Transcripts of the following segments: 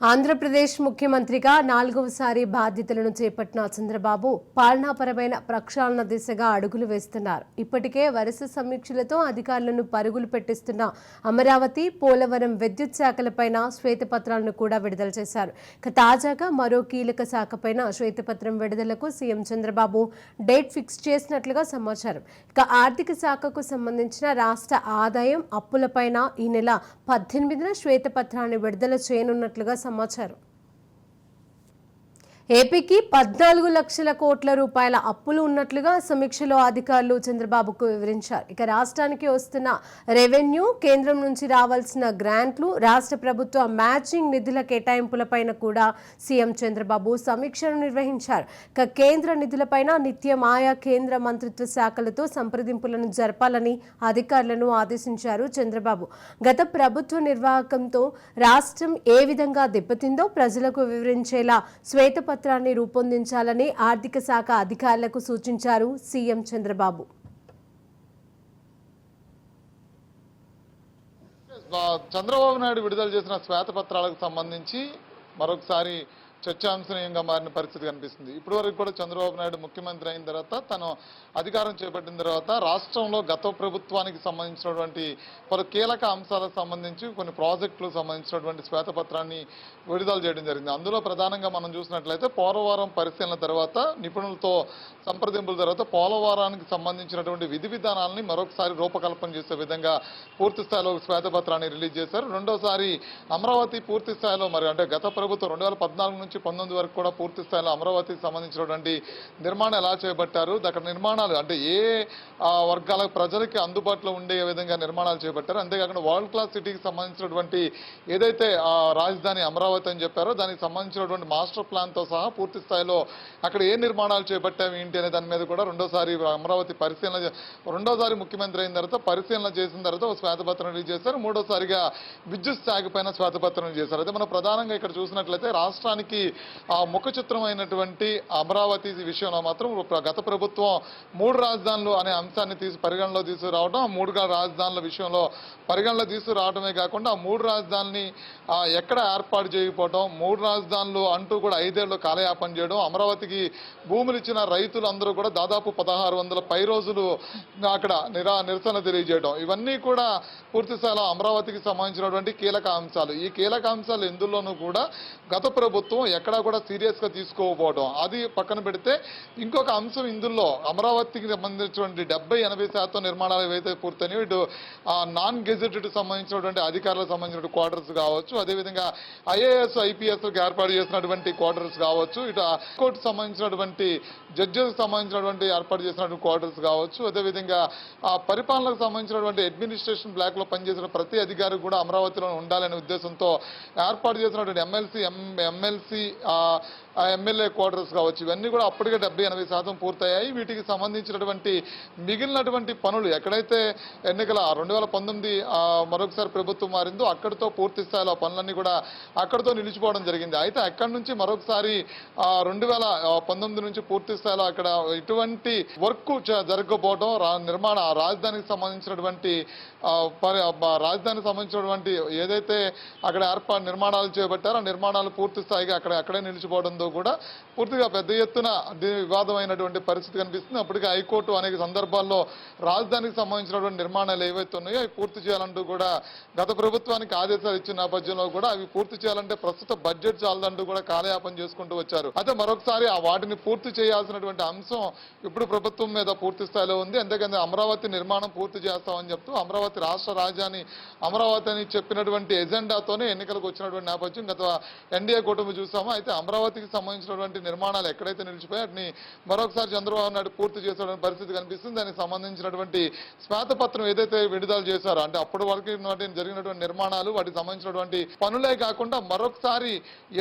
ఆంధ్రప్రదేశ్ ముఖ్యమంత్రిగా 4వసారి బాధ్యతలను చేపట్టిన చంద్రబాబు పాలనాపరమైన ప్రక్షాళన దిశగా అడుగులు వేస్తున్నారు. ఇప్పటికే వరుస సమీక్షలతో అధికారులను పరుగులు పెట్టిస్తున్న అమరావతి, పోలవరం విద్యుత్ శాఖలపైన శ్వేతపత్రాలను కూడా విడుదల చేశారు. తాజాగా మరో కీలక శాఖపైన శ్వేతపత్రం విడుదలకు సీఎం చంద్రబాబు డేట్ ఫిక్స్ చేసినట్లుగా సమాచారం. ఆర్థిక శాఖకు సంబంధించిన రాష్ట్ర ఆదాయం, అప్పులపైన ఈ నెల 18న శ్వేతపత్రాన్ని విడుదల చేయనున్నట్లుగా సమాచారం. ఏపీకి 14 లక్షల కోట్ల రూపాయల అప్పులు ఉన్నట్లుగా సమీక్షలో అధికారులు చంద్రబాబుకు వివరించారు. రాష్ట్రానికి వస్తున్న రెవెన్యూ, కేంద్రం నుంచి రావాల్సిన గ్రాంట్లు, రాష్ట్ర ప్రభుత్వ మ్యాచింగ్ నిధుల కేటాయింపులపైన కూడా సీఎం చంద్రబాబు సమీక్షను నిర్వహించారు. కేంద్ర నిధులపైన నిత్యం ఆయా కేంద్ర మంత్రిత్వ శాఖలతో సంప్రదింపులను జరపాలని అధికారులను ఆదేశించారు చంద్రబాబు. గత ప్రభుత్వ నిర్వాహకంతో రాష్ట్రం ఏ విధంగా దెబ్బతిందో ప్రజలకు వివరించేలా శ్వేతపత్రాన్ని రూపొందించాలని ఆర్థిక శాఖ అధికారులకు సూచించారు సీఎం చంద్రబాబు. చంద్రబాబు నాయుడు విడుదల చేసిన శ్వేతపత్రాలకు సంబంధించి మరొకసారి చర్చాంశనీయంగా మారిన పరిస్థితి కనిపిస్తుంది. ఇప్పటివరకు కూడా చంద్రబాబు నాయుడు ముఖ్యమంత్రి అయిన తర్వాత, తను అధికారం చేపట్టిన తర్వాత రాష్ట్రంలో గత ప్రభుత్వానికి సంబంధించినటువంటి పలు కీలక అంశాలకు సంబంధించి కొన్ని ప్రాజెక్టులకు సంబంధించినటువంటి శ్వేతపత్రాన్ని విడుదల చేయడం జరిగింది. అందులో ప్రధానంగా మనం చూసినట్లయితే పోలవరం పరిశీలన తర్వాత, నిపుణులతో సంప్రదింపుల తర్వాత పోలవరానికి సంబంధించినటువంటి విధి విధానాలని మరొకసారి రూపకల్పన చేసే విధంగా పూర్తి స్థాయిలో శ్వేతపత్రాన్ని రిలీజ్ చేశారు. రెండోసారి అమరావతి పూర్తి స్థాయిలో అంటే గత ప్రభుత్వం 2014 నుంచి 19 వరకు కూడా పూర్తి స్థాయిలో అమరావతికి సంబంధించినటువంటి నిర్మాణం ఎలా చేపట్టారు, అక్కడ నిర్మాణాలు అంటే ఏ వర్గాల ప్రజలకి అందుబాటులో ఉండే విధంగా నిర్మాణాలు చేపట్టారు, అంతేకాకుండా వరల్డ్ క్లాస్ సిటీకి సంబంధించినటువంటి ఏదైతే రాజధాని అమరావతి అని చెప్పారో దానికి సంబంధించినటువంటి మాస్టర్ ప్లాన్తో సహా పూర్తి స్థాయిలో అక్కడ ఏ నిర్మాణాలు చేపట్టాము ఏంటి అనే దాని మీద కూడా రెండోసారి అమరావతి పరిశీలన, రెండోసారి ముఖ్యమంత్రి అయిన తర్వాత పరిశీలన చేసిన తర్వాత శ్వేతపత్రం రిలీజ్ చేశారు. మూడోసారిగా విద్యుత్ శాఖ పైన శ్వేతపత్రం చేశారు. అయితే మనం ప్రధానంగా ఇక్కడ చూసినట్లయితే రాష్ట్రానికి ముఖ చిత్రమైనటువంటి అమరావతి విషయంలో మాత్రం గత ప్రభుత్వం 3 రాజధానులు అనే అంశాన్ని పరిగణలో తీసుకురావడం, ఆ 3 రాజధానుల విషయంలో పరిగణలో తీసుకురావడమే కాకుండా ఆ 3 రాజధానిని ఎక్కడ ఏర్పాటు చేయకపోవడం, 3 రాజధానులు అంటూ కూడా 5 ఏళ్ళు కాలయాపన చేయడం, అమరావతికి భూములు ఇచ్చిన రైతులందరూ కూడా దాదాపు 1600 పై రోజులు అక్కడ నిరసన తెలియజేయడం, ఇవన్నీ కూడా పూర్తి స్థాయిలో అమరావతికి సంబంధించినటువంటి కీలక అంశాలు. ఈ కీలక అంశాలు ఎందులోనూ కూడా గత ప్రభుత్వం ఎక్కడా కూడా సీరియస్గా తీసుకోకపోవడం, అది పక్కన పెడితే ఇంకొక అంశం ఇందులో అమరావతికి సంబంధించినటువంటి 70-80% నిర్మాణాలు ఏవైతే పూర్తయినాయో, ఇటు నాన్ గెజెటెడ్ సంబంధించినటువంటి అధికారులకు సంబంధించిన క్వార్టర్స్ కావచ్చు, అదేవిధంగా ఐఏఎస్ ఐపీఎస్కి ఏర్పాటు చేసినటువంటి క్వార్టర్స్ కావచ్చు, ఇటు హైకోర్టుకు సంబంధించినటువంటి జడ్జెస్కి సంబంధించినటువంటి ఏర్పాటు చేసినటువంటి క్వార్టర్స్ కావచ్చు, అదేవిధంగా పరిపాలనకు సంబంధించినటువంటి అడ్మినిస్ట్రేషన్ బ్లాక్లో పనిచేసిన ప్రతి అధికారి కూడా అమరావతిలో ఉండాలనే ఉద్దేశంతో ఏర్పాటు చేసినటువంటి ఎమ్మెల్సీ ఎమ్మెల్యే క్వార్టర్స్ కావచ్చు, ఇవన్నీ కూడా అప్పటికే 70-80% పూర్తయ్యాయి. వీటికి సంబంధించినటువంటి మిగిలినటువంటి పనులు ఎక్కడైతే ఎన్నికల 2019 మరొకసారి ప్రభుత్వం మారిందో అక్కడితో పూర్తి స్థాయిలో పనులన్నీ కూడా అక్కడితో నిలిచిపోవడం జరిగింది. అయితే అక్కడి నుంచి మరొకసారి 2019 నుంచి పూర్తి స్థాయిలో అక్కడ ఇటువంటి వర్క్ జరగకపోవడం, రాజధానికి సంబంధించినటువంటి ఏదైతే అక్కడ నిర్మాణాలు చేపట్టారో ఆ నిర్మాణాలు పూర్తి స్థాయిగా అక్కడే నిలిచిపోవడంతో కూడా పూర్తిగా పెద్ద ఎత్తున వివాదమైనటువంటి పరిస్థితి కనిపిస్తుంది. అప్పటికే హైకోర్టు అనేక సందర్భాల్లో రాజధానికి సంబంధించినటువంటి నిర్మాణాలు ఏవైతే ఉన్నాయో అవి పూర్తి చేయాలంటూ కూడా గత ప్రభుత్వానికి ఆదేశాలు ఇచ్చిన నేపథ్యంలో కూడా అవి పూర్తి చేయాలంటే ప్రస్తుత బడ్జెట్ చాలదంటూ కూడా కాలయాపన చేసుకుంటూ వచ్చారు. అయితే మరొకసారి వాటిని పూర్తి చేయాల్సినటువంటి అంశం ఇప్పుడు ప్రభుత్వం మీద పూర్తి స్థాయిలో ఉంది. అంతేకాదు అమరావతి నిర్మాణం పూర్తి చేస్తామని చెప్తూ అమరావతి రాష్ట్ర రాజధాని అమరావతి అని చెప్పినటువంటి ఎజెండాతోనే ఎన్నికలకు వచ్చినటువంటి నేపథ్యం గత ఎన్డీఏ కూటమి చూసాము. అయితే అమరావతికి సంబంధించినటువంటి నిర్మాణాలు ఎక్కడైతే నిలిచిపోయి వాటిని మరొకసారి చంద్రబాబు నాయుడు పూర్తి చేసేటువంటి పరిస్థితి కనిపిస్తుంది. దానికి సంబంధించినటువంటి శ్వేతపత్రం ఏదైతే విడుదల చేశారో, అంటే అప్పటి వరకు జరిగినటువంటి నిర్మాణాలు, వాటికి సంబంధించినటువంటి పనులే కాకుండా మరొకసారి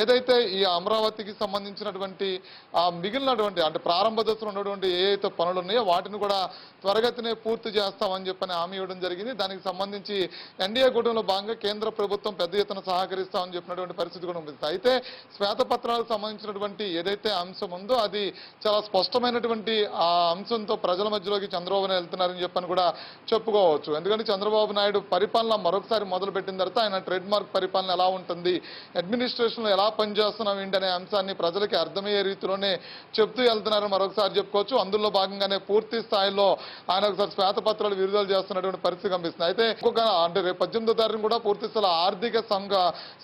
ఏదైతే ఈ అమరావతికి సంబంధించినటువంటి మిగిలినటువంటి అంటే ప్రారంభ దశలో ఉన్నటువంటి ఏదైతే పనులు ఉన్నాయో వాటిని కూడా త్వరగతినే పూర్తి చేస్తామని చెప్పని హామీ ఇవ్వడం జరిగింది. దానికి సంబంధించి ఎన్డీఏ కూటమిలో భాగంగా కేంద్ర ప్రభుత్వం పెద్ద ఎత్తున సహకరిస్తామని చెప్పినటువంటి పరిస్థితి కూడా ఉంది. అయితే శ్వేతపత్రాలకు సంబంధించినటువంటి ఏదైతే అంశం ఉందో అది చాలా స్పష్టమైనటువంటి ఆ అంశంతో ప్రజల మధ్యలోకి చంద్రబాబు నాయుడు వెళ్తున్నారని చెప్పని కూడా చెప్పుకోవచ్చు. ఎందుకంటే చంద్రబాబు నాయుడు పరిపాలన మరొకసారి మొదలుపెట్టిన తర్వాత ఆయన ట్రేడ్ మార్క్ పరిపాలన ఎలా ఉంటుంది, అడ్మినిస్ట్రేషన్లో ఎలా పనిచేస్తున్నాం ఏంటనే అంశాన్ని ప్రజలకి అర్థమయ్యే రీతిలోనే చెప్తూ వెళ్తున్నారని మరొకసారి చెప్పుకోవచ్చు. అందులో భాగంగానే పూర్తి స్థాయిలో ఆయన ఒకసారి శ్వేతపత్రాలు విడుదల చేస్తున్నటువంటి పరిస్థితి కనిపిస్తుంది. అయితే ఇంకొక అంటే రేపు 18వ తారీఖున కూడా పూర్తి స్థాయిలో ఆర్థిక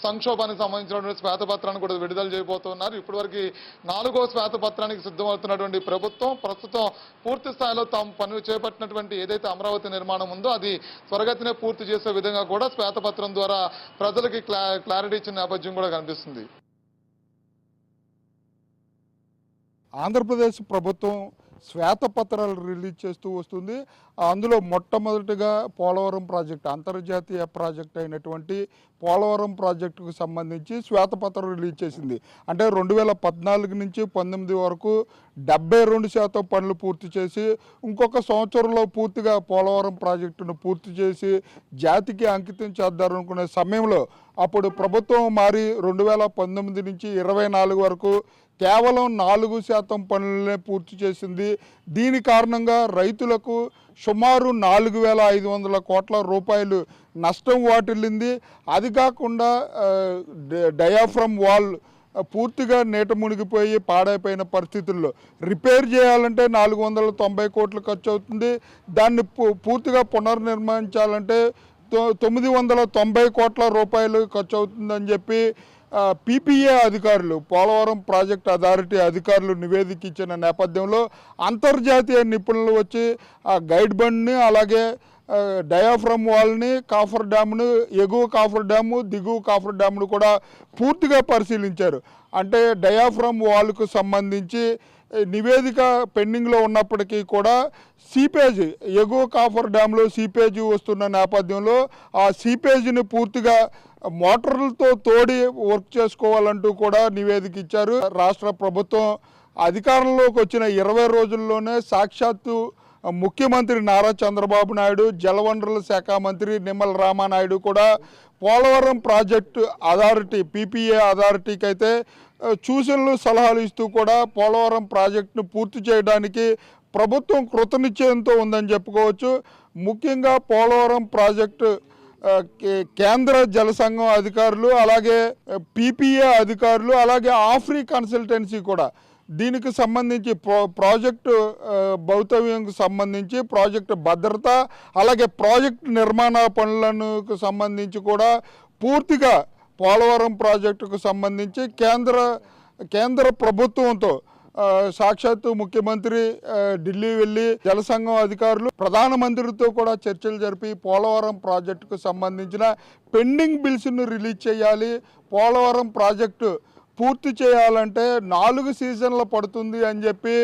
సంక్షోభానికి సంబంధించినటువంటి శ్వేతపత్రాన్ని కూడా విడుదల చేయబోతున్నారు. ఇప్పటివరకు 4వ శ్వేతపత్రానికి సిద్ధమవుతున్నటువంటి ప్రభుత్వం ప్రస్తుతం పూర్తి స్థాయిలో తాము పనులు చేపట్టినటువంటి ఏదైతే అమరావతి నిర్మాణం ఉందో అది త్వరగతినే పూర్తి చేసే విధంగా కూడా శ్వేతపత్రం ద్వారా ప్రజలకి క్లారిటీ ఇచ్చిన నేపథ్యం కూడా కనిపిస్తుంది. ఆంధ్రప్రదేశ్ ప్రభుత్వం శ్వేతపత్రాలు రిలీజ్ చేస్తూ వస్తుంది. అందులో మొట్టమొదటిగా పోలవరం ప్రాజెక్టు, అంతర్జాతీయ ప్రాజెక్ట్ అయినటువంటి పోలవరం ప్రాజెక్టుకు సంబంధించి శ్వేతపత్రం రిలీజ్ చేసింది. అంటే 2014 నుంచి 19 వరకు 72% పనులు పూర్తి చేసి ఇంకొక సంవత్సరంలో పూర్తిగా పోలవరం ప్రాజెక్టును పూర్తి చేసి జాతికి అంకితం చేద్దారనుకునే సమయంలో అప్పుడు ప్రభుత్వం మారి 2019 నుంచి 24 వరకు కేవలం 4% పనులనే పూర్తి చేసింది. దీని కారణంగా రైతులకు సుమారు 4,500 కోట్ల రూపాయలు నష్టం వాటిల్లింది. అది కాకుండా డయాఫ్రమ్ వాల్ పూర్తిగా నీట మునిగిపోయి పాడైపోయిన పరిస్థితుల్లో రిపేర్ చేయాలంటే 490 కోట్లు ఖర్చు అవుతుంది. దాన్ని పూర్తిగా పునర్నిర్మించాలంటే 990 కోట్ల రూపాయలు ఖర్చు అవుతుందని చెప్పి పీపీఏ అధికారులు, పోలవరం ప్రాజెక్ట్ అథారిటీ అధికారులు నివేదిక ఇచ్చిన నేపథ్యంలో అంతర్జాతీయ నిపుణులు వచ్చి ఆ గైడ్ బండ్ని అలాగే డయాఫ్రమ్ వాల్ని, కాఫర్ డ్యామ్ను, ఎగువ కాఫర్ డ్యాము, దిగువ కాఫర్ డ్యామ్ను కూడా పూర్తిగా పరిశీలించారు. అంటే డయాఫ్రమ్ వాల్కు సంబంధించి నివేదిక పెండింగ్లో ఉన్నప్పటికీ కూడా సీపేజ్, ఎగువ కాఫర్ డ్యాంలో సీపేజ్ వస్తున్న నేపథ్యంలో ఆ సీపేజ్ని పూర్తిగా మోటార్లతో తోడి వర్క్ చేసుకోవాలంటూ కూడా నివేదిక ఇచ్చారు. రాష్ట్ర ప్రభుత్వం అధికారంలోకి వచ్చిన 20 రోజుల్లోనే సాక్షాత్తు ముఖ్యమంత్రి నారా చంద్రబాబు నాయుడు, జలవనరుల శాఖ మంత్రి నిమ్మల రామానాయుడు కూడా పోలవరం ప్రాజెక్టు అథారిటీ, పీపీఏ అథారిటీకి అయితే సూచనలు సలహాలు ఇస్తూ కూడా పోలవరం ప్రాజెక్టును పూర్తి చేయడానికి ప్రభుత్వం కృతనిశ్చయంతో ఉందని చెప్పుకోవచ్చు. ముఖ్యంగా పోలవరం ప్రాజెక్టు కేంద్ర జల సంఘం అధికారులు, అలాగే పీపీఏ అధికారులు, అలాగే ఆఫ్రీ కన్సల్టెన్సీ కూడా దీనికి సంబంధించి ప్రాజెక్టు భౌతవ్యంకు సంబంధించి, ప్రాజెక్టు భద్రత, అలాగే ప్రాజెక్టు నిర్మాణ పనులకు సంబంధించి కూడా పూర్తిగా పోలవరం ప్రాజెక్టుకు సంబంధించి కేంద్ర ప్రభుత్వంతో సాక్షాత్తు ముఖ్యమంత్రి ఢిల్లీ వెళ్ళి జలసంఘం అధికారులు ప్రధానమంత్రితో కూడా చర్చలు జరిపి పోలవరం ప్రాజెక్టుకు సంబంధించిన పెండింగ్ బిల్స్ను రిలీజ్ చేయాలి, పోలవరం ప్రాజెక్టు పూర్తి చేయాలంటే 4 సీజన్లు పడుతుంది అని చెప్పి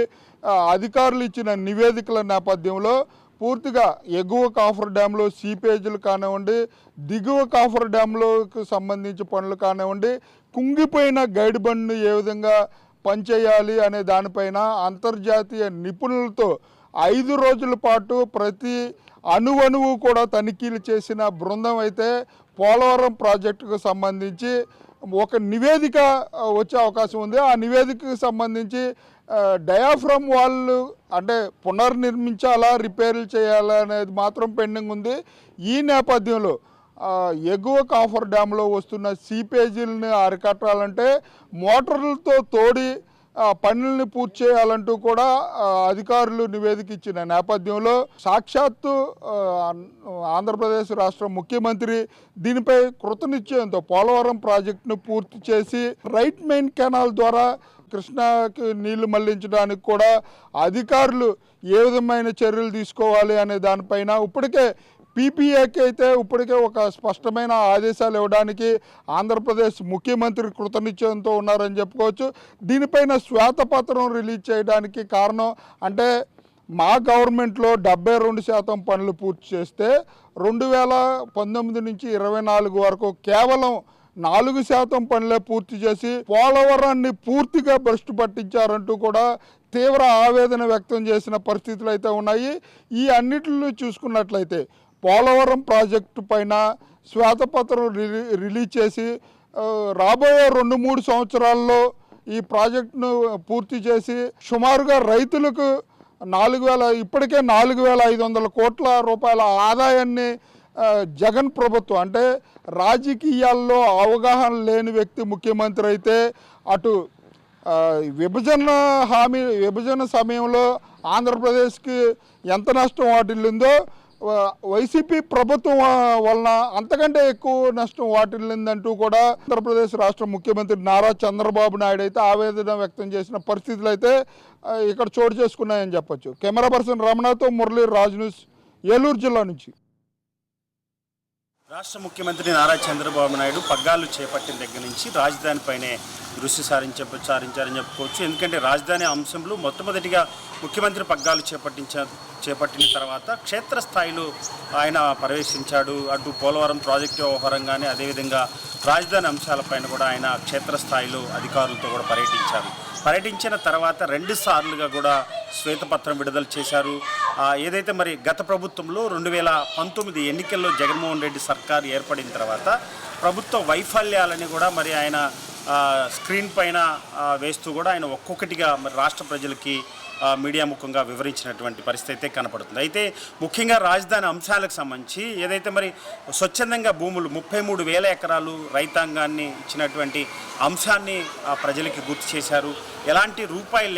అధికారులు ఇచ్చిన నివేదికల నేపథ్యంలో పూర్తిగా ఎగువ కాఫర్ డ్యాంలో సీపేజీలు కానివ్వండి, దిగువ కాఫర్ డ్యాంలోకి సంబంధించి పనులు కానివ్వండి, కుంగిపోయిన గైడ్ బండ్ను ఏ విధంగా పనిచేయాలి అనే దానిపైన అంతర్జాతీయ నిపుణులతో 5 రోజుల పాటు ప్రతి అణువణువు కూడా తనిఖీలు చేసిన బృందం అయితే పోలవరం ప్రాజెక్టుకు సంబంధించి ఒక నివేదిక వచ్చే అవకాశం ఉంది. ఆ నివేదికకు సంబంధించి డయాఫ్రమ్ వాళ్ళు అంటే పునర్నిర్మించాలా, రిపేర్లు చేయాలా అనేది మాత్రం పెండింగ్ ఉంది. ఈ నేపథ్యంలో ఎగువ కాఫర్ డ్యాంలో వస్తున్న సీపేజీలను అరికట్టాలంటే మోటార్లతో తోడి పనుల్ని పూర్తి చేయాలంటూ కూడా అధికారులు నివేదిక ఇచ్చిన నేపథ్యంలో సాక్షాత్తు ఆంధ్రప్రదేశ్ రాష్ట్ర ముఖ్యమంత్రి దీనిపై కృతనిశ్చయంతో పోలవరం ప్రాజెక్టును పూర్తి చేసి రైట్ మెయిన్ కెనాల్ ద్వారా కృష్ణాకి నీళ్లు మళ్లించడానికి కూడా అధికారులు ఏ విధమైన చర్యలు తీసుకోవాలి అనే దానిపైన ఇప్పటికే పీపీఏకి అయితే ఇప్పటికే ఒక స్పష్టమైన ఆదేశాలు ఇవ్వడానికి ఆంధ్రప్రదేశ్ ముఖ్యమంత్రి కృతనిశ్చయంతో ఉన్నారని చెప్పుకోవచ్చు. దీనిపైన శ్వేతపత్రం రిలీజ్ చేయడానికి కారణం అంటే మా గవర్నమెంట్లో 72% పనులు పూర్తి చేస్తే 2019 నుంచి 24 వరకు కేవలం 4% పనులే పూర్తి చేసి పోలవరాన్ని పూర్తిగా భ్రష్టు పట్టించారంటూ కూడా తీవ్ర ఆవేదన వ్యక్తం చేసిన పరిస్థితులు అయితే ఉన్నాయి. ఈ అన్నిటిని చూసుకున్నట్లయితే పోలవరం ప్రాజెక్టు పైన శ్వేతపత్రం రిలీజ్ చేసి రాబోయే 2-3 సంవత్సరాల్లో ఈ ప్రాజెక్టును పూర్తి చేసి సుమారుగా రైతులకు ఇప్పటికే 4,500 కోట్ల రూపాయల ఆదాయాన్ని జగన్ ప్రభుత్వం, అంటే రాజకీయాల్లో అవగాహన లేని వ్యక్తి ముఖ్యమంత్రి అయితే అటు విభజన సమయంలో ఆంధ్రప్రదేశ్కి ఎంత నష్టం వాటిల్లిందో వైసీపీ ప్రభుత్వం వలన అంతకంటే ఎక్కువ నష్టం వాటిల్లిందంటూ కూడా ఆంధ్రప్రదేశ్ రాష్ట్ర ముఖ్యమంత్రి నారా చంద్రబాబు నాయుడు అయితే ఆవేదన వ్యక్తం చేసిన పరిస్థితులు అయితే ఇక్కడ చోటు చేసుకున్నాయని చెప్పొచ్చు. కెమెరా పర్సన్ రమణతో మురళీ, రాజ్ న్యూస్, ఏలూరు జిల్లా నుంచి. రాష్ట్ర ముఖ్యమంత్రి నారా చంద్రబాబు నాయుడు పగ్గాలు చేపట్టిన దగ్గర నుంచి రాజధానిపైనే దృష్టి సారించారని చెప్పుకోవచ్చు. ఎందుకంటే రాజధాని అంశంలో మొట్టమొదటిగా ముఖ్యమంత్రి పగ్గాలు చేపట్టిన తర్వాత క్షేత్రస్థాయిలో ఆయన ప్రవేశించాడు. అటు పోలవరం ప్రాజెక్టు వ్యవహారం కానీ, అదేవిధంగా రాజధాని అంశాలపైన కూడా ఆయన క్షేత్రస్థాయిలో అధికారులతో కూడా పర్యటించిన తర్వాత 2 సార్లుగా కూడా శ్వేతపత్రం విడుదల చేశారు. ఏదైతే మరి గత ప్రభుత్వంలో 2019 ఎన్నికల్లో జగన్మోహన్ రెడ్డి సర్కారు ఏర్పడిన తర్వాత ప్రభుత్వ వైఫల్యాలని కూడా మరి ఆయన స్క్రీన్ పైన వేస్తూ కూడా ఆయన ఒక్కొక్కటిగా మరి రాష్ట్ర ప్రజలకి మీడియా ముఖంగా వివరించినటువంటి పరిస్థితి అయితే కనపడుతుంది. అయితే ముఖ్యంగా రాజధాని అంశాలకు సంబంధించి ఏదైతే మరి స్వచ్ఛందంగా భూములు 33,000 ఎకరాలు రైతాంగాన్ని ఇచ్చినటువంటి అంశాన్ని ప్రజలకి గుర్తు చేశారు. ఎలాంటి రూపాయి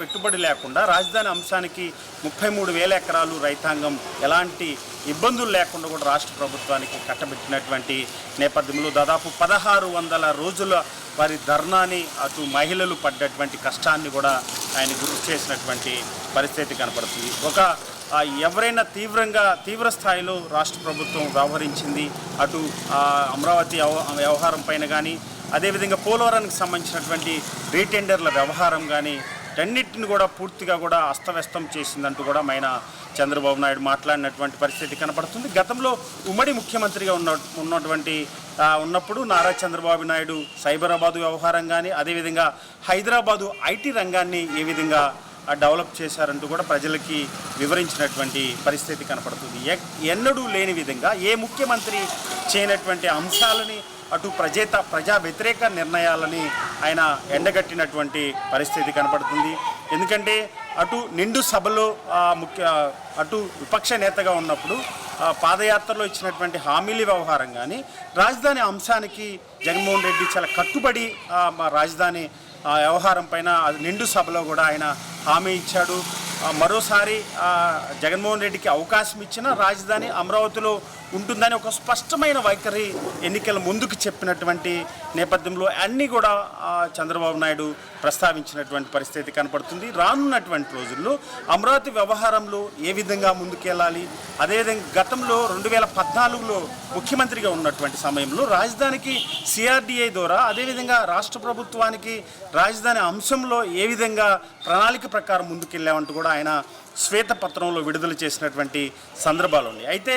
పెట్టుబడి లేకుండా రాజధాని అంశానికి 33,000 ఎకరాలు రైతాంగం ఎలాంటి ఇబ్బందులు లేకుండా కూడా రాష్ట్ర ప్రభుత్వానికి కట్టబెట్టినటువంటి నేపథ్యంలో దాదాపు 1600 రోజుల వారి ధర్నాని, అటు మహిళలు పడ్డటువంటి కష్టాన్ని కూడా ఆయన గుర్తు చేసినటువంటి పరిస్థితి కనపడుతుంది. ఎవరైనా తీవ్ర స్థాయిలో రాష్ట్ర ప్రభుత్వం వ్యవహరించింది, అటు అమరావతి వ్యవహారం పైన కానీ, అదేవిధంగా పోలవరానికి సంబంధించినటువంటి రీటెండర్ల వ్యవహారం కానీ అన్నిటిని కూడా పూర్తిగా కూడా అస్తవ్యస్తం చేసిందంటూ కూడా ఆయన చంద్రబాబు నాయుడు మాట్లాడినటువంటి పరిస్థితి కనపడుతుంది. గతంలో ఉమ్మడి ముఖ్యమంత్రిగా ఉన్నప్పుడు నారా చంద్రబాబు నాయుడు సైబరాబాదు వ్యవహారం కానీ, అదేవిధంగా హైదరాబాదు ఐటీ రంగాన్ని ఏ విధంగా డెవలప్ చేశారంటూ కూడా ప్రజలకి వివరించినటువంటి పరిస్థితి కనపడుతుంది. ఎన్నడూ లేని విధంగా ఏ ముఖ్యమంత్రి చేయనటువంటి అంశాలని, అటు ప్రజా వ్యతిరేక నిర్ణయాలని ఆయన ఎండగట్టినటువంటి పరిస్థితి కనపడుతుంది. ఎందుకంటే అటు నిండు సభలో అటు విపక్ష నేతగా ఉన్నప్పుడు పాదయాత్రలో ఇచ్చినటువంటి హామీల వ్యవహారం కానీ, రాజధాని అంశానికి జగన్మోహన్ రెడ్డి చాలా కట్టుబడి రాజధాని వ్యవహారం పైన నిండు సభలో కూడా ఆయన హామీ ఇచ్చాడు. మరోసారి జగన్మోహన్ రెడ్డికి అవకాశం ఇచ్చిన రాజధాని అమరావతిలో ఉంటుందని ఒక స్పష్టమైన వైఖరి ఎన్నికల ముందుకు చెప్పినటువంటి నేపథ్యంలో అన్నీ కూడా చంద్రబాబు నాయుడు ప్రస్తావించినటువంటి పరిస్థితి కనపడుతుంది. రానున్నటువంటి రోజుల్లో అమరావతి వ్యవహారంలో ఏ విధంగా ముందుకెళ్ళాలి, అదేవిధంగా గతంలో 2014లో ముఖ్యమంత్రిగా ఉన్నటువంటి సమయంలో రాజధానికి సిఆర్డిఐ ద్వారా, అదేవిధంగా రాష్ట్ర ప్రభుత్వానికి రాజధాని అంశంలో ఏ విధంగా ప్రణాళిక ప్రకారం ముందుకెళ్ళామంటూ కూడా ఆయన శ్వేతపత్రంలో విడుదల చేసినటువంటి సందర్భాలు ఉన్నాయి. అయితే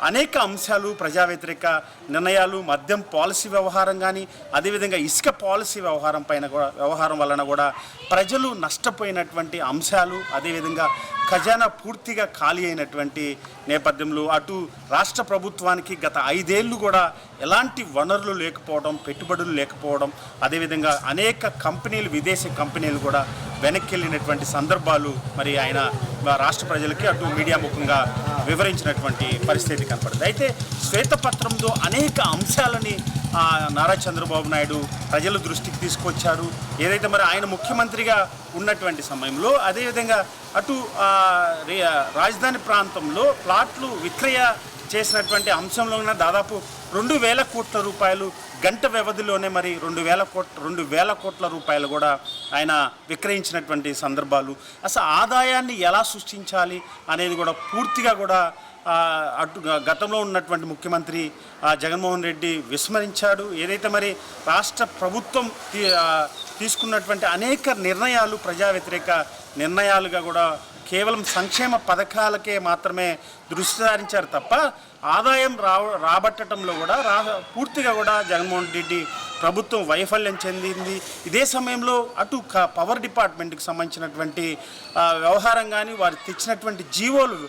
అనేక అంశాలు, ప్రజా వ్యతిరేక నిర్ణయాలు, మద్యం పాలసీ వ్యవహారం కానీ, అదేవిధంగా ఇసుక పాలసీ వ్యవహారం వలన కూడా ప్రజలు నష్టపోయినటువంటి అంశాలు, అదేవిధంగా ఖజానా పూర్తిగా ఖాళీ అయినటువంటి నేపథ్యంలో అటు రాష్ట్ర ప్రభుత్వానికి గత 5 ఏళ్ళు కూడా ఎలాంటి వనరులు లేకపోవడం, పెట్టుబడులు లేకపోవడం, అదేవిధంగా అనేక కంపెనీలు, విదేశీ కంపెనీలు కూడా వెనక్కి వెళ్ళినటువంటి సందర్భాలు మరి ఆయన రాష్ట్ర ప్రజలకి అటు మీడియా ముఖంగా వివరించినటువంటి పరిస్థితి కనపడుతుంది. అయితే శ్వేతపత్రంలో అనేక అంశాలని నారా చంద్రబాబు నాయుడు ప్రజల దృష్టికి తీసుకొచ్చారు. ఏదైతే మరి ఆయన ముఖ్యమంత్రిగా ఉన్నటువంటి సమయంలో, అదేవిధంగా అటు రాజధాని ప్రాంతంలో ప్లాట్లు విక్రయ చేసినటువంటి అంశంలో ఉన్న దాదాపు 2,000 కోట్ల రూపాయలు గంట వ్యవధిలోనే మరి 2,000 కోట్ల రూపాయలు కూడా ఆయన విక్రయించినటువంటి సందర్భాలు, అసలు ఆదాయాన్ని ఎలా సృష్టించాలి అనేది కూడా పూర్తిగా కూడా అటు గతంలో ఉన్నటువంటి ముఖ్యమంత్రి జగన్మోహన్ రెడ్డి విస్మరించాడు. ఏదైతే మరి రాష్ట్ర ప్రభుత్వం తీసుకున్నటువంటి అనేక నిర్ణయాలు ప్రజా వ్యతిరేక నిర్ణయాలుగా కూడా కేవలం సంక్షేమ పథకాలకే మాత్రమే దృష్టి సారించారు తప్ప ఆదాయం రాబట్టడంలో కూడా పూర్తిగా కూడా జగన్మోహన్ రెడ్డి ప్రభుత్వం వైఫల్యం చెందింది. ఇదే సమయంలో అటు పవర్ డిపార్ట్మెంట్కి సంబంధించినటువంటి వ్యవహారం కానీ, వారు తెచ్చినటువంటి జీవోలు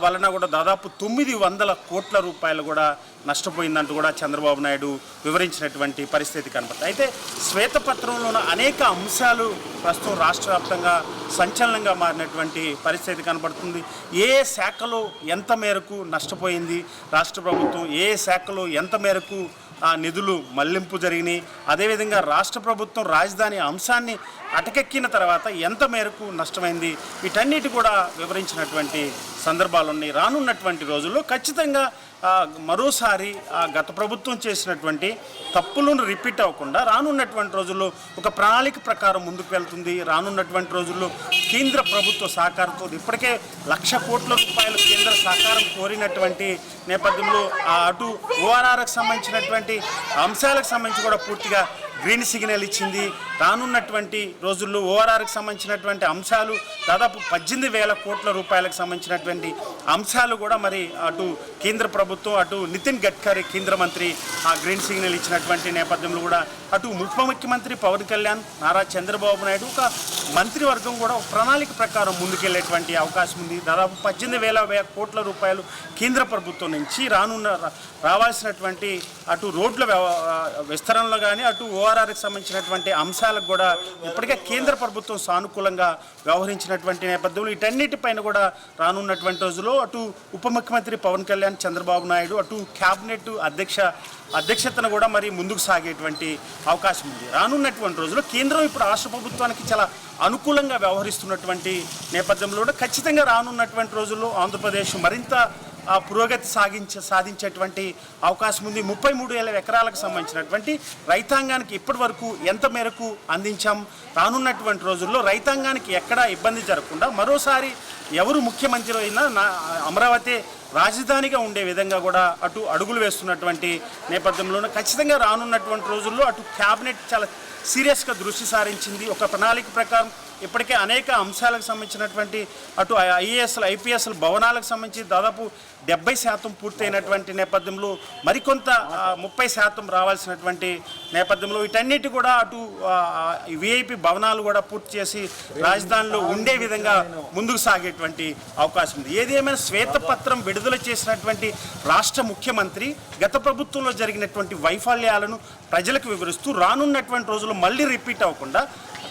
వలన కూడా దాదాపు 900 కోట్ల రూపాయలు కూడా నష్టపోయిందంటూ కూడా చంద్రబాబు నాయుడు వివరించినటువంటి పరిస్థితి కనబడుతుంది. అయితే శ్వేతపత్రంలో ఉన్న అనేక అంశాలు ప్రస్తుతం రాష్ట్ర వ్యాప్తంగా సంచలనంగా మారినటువంటి పరిస్థితి కనబడుతుంది. ఏ శాఖలో ఎంత మేరకు నష్టపోయింది రాష్ట్ర ప్రభుత్వం, ఏ శాఖలో ఎంత మేరకు ఆ నిధులు మళ్లింపు జరిగినాయి, అదేవిధంగా రాష్ట్ర ప్రభుత్వం రాజధాని అంశాన్ని అటకెక్కిన తర్వాత ఎంత మేరకు నష్టమైంది, వీటన్నిటి కూడా వివరించినటువంటి సందర్భాలు ఉన్నాయి. రానున్నటువంటి రోజుల్లో ఖచ్చితంగా మరోసారి గత ప్రభుత్వం చేసినటువంటి తప్పులను రిపీట్ అవ్వకుండా రానున్నటువంటి రోజుల్లో ఒక ప్రణాళిక ప్రకారం ముందుకు వెళ్తుంది. రానున్నటువంటి రోజుల్లో కేంద్ర ప్రభుత్వ సహకారంతో ఇప్పటికే 1,00,000 కోట్ల రూపాయలు కేంద్ర సహకారం కోరినటువంటి నేపథ్యంలో అటు ఓఆర్ఆర్కి సంబంధించినటువంటి అంశాలకు సంబంధించి కూడా పూర్తిగా గ్రీన్ సిగ్నల్ ఇచ్చింది. రానున్నటువంటి రోజుల్లో ఓఆర్ఆర్కి సంబంధించినటువంటి అంశాలు దాదాపు 18,000 కోట్ల రూపాయలకు సంబంధించినటువంటి అంశాలు కూడా మరి అటు కేంద్ర ప్రభుత్వం, అటు నితిన్ గడ్కరీ కేంద్ర మంత్రి ఆ గ్రీన్ సిగ్నల్ ఇచ్చినటువంటి నేపథ్యంలో కూడా అటు ఉప ముఖ్యమంత్రి పవన్ కళ్యాణ్, నారా చంద్రబాబు నాయుడు ఒక మంత్రివర్గం కూడా ఒక ప్రణాళిక ప్రకారం ముందుకెళ్లేటువంటి అవకాశం ఉంది. దాదాపు 18,000 కోట్ల రూపాయలు కేంద్ర ప్రభుత్వం నుంచి రావాల్సినటువంటి అటు రోడ్ల విస్తరణలో కానీ అటు ఓఆర్ఆర్కి సంబంధించినటువంటి అంశాలకు కూడా ఇప్పటికే కేంద్ర ప్రభుత్వం సానుకూలంగా వ్యవహరించినటువంటి నేపథ్యంలో వీటన్నిటిపైన కూడా రానున్నటువంటి రోజుల్లో అటు ఉప ముఖ్యమంత్రి పవన్ కళ్యాణ్, చంద్రబాబు నాయుడు అటు క్యాబినెట్ అధ్యక్షతను కూడా మరి ముందుకు సాగేటువంటి అవకాశం ఉంది. రానున్నటువంటి రోజుల్లో కేంద్రం ఇప్పుడు రాష్ట్ర ప్రభుత్వానికి చాలా అనుకూలంగా వ్యవహరిస్తున్నటువంటి నేపథ్యంలో కూడా ఖచ్చితంగా రానున్నటువంటి రోజుల్లో ఆంధ్రప్రదేశ్ మరింత పురోగతి సాధించేటువంటి అవకాశం ఉంది. 33,000 ఎకరాలకు సంబంధించినటువంటి రైతాంగానికి ఇప్పటి వరకు ఎంత మేరకు అందించాం, రానున్నటువంటి రోజుల్లో రైతాంగానికి ఎక్కడా ఇబ్బంది జరగకుండా మరోసారి ఎవరు ముఖ్యమంత్రి అయినా అమరావతి రాజధానిగా ఉండే విధంగా కూడా అటు అడుగులు వేస్తున్నటువంటి నేపథ్యంలోనే ఖచ్చితంగా రానున్నటువంటి రోజుల్లో అటు క్యాబినెట్ చాలా సీరియస్గా దృష్టి సారించింది. ఒక ప్రణాళిక ప్రకారం ఇప్పటికే అనేక అంశాలకు సంబంధించినటువంటి అటు ఐఏఎస్లు, ఐపీఎస్లు భవనాలకు సంబంధించి దాదాపు 70% పూర్తయినటువంటి నేపథ్యంలో మరికొంత 30% రావాల్సినటువంటి నేపథ్యంలో వీటన్నిటి కూడా అటు విఐపి భవనాలు కూడా పూర్తి చేసి రాజధానిలో ఉండే విధంగా ముందుకు సాగేటువంటి అవకాశం ఉంది. ఏది ఏమైనా శ్వేతపత్రం విడుదల చేసినటువంటి రాష్ట్ర ముఖ్యమంత్రి గత ప్రభుత్వంలో జరిగినటువంటి వైఫల్యాలను ప్రజలకు వివరిస్తూ రానున్నటువంటి రోజుల్లో మళ్ళీ రిపీట్ అవ్వకుండా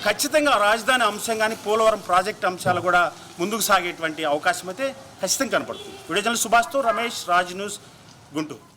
ఖచ్చితంగా రాజధాని అంశం కానీ పోలవరం ప్రాజెక్ట్ అంశాలు కూడా ముందుకు సాగేటువంటి అవకాశం అయితే ఖచ్చితంగా కనపడుతుంది. వీడియో జర్నలిస్ట్ సుభాష్తో రమేష్, రాజ్ న్యూస్, గుంటూరు.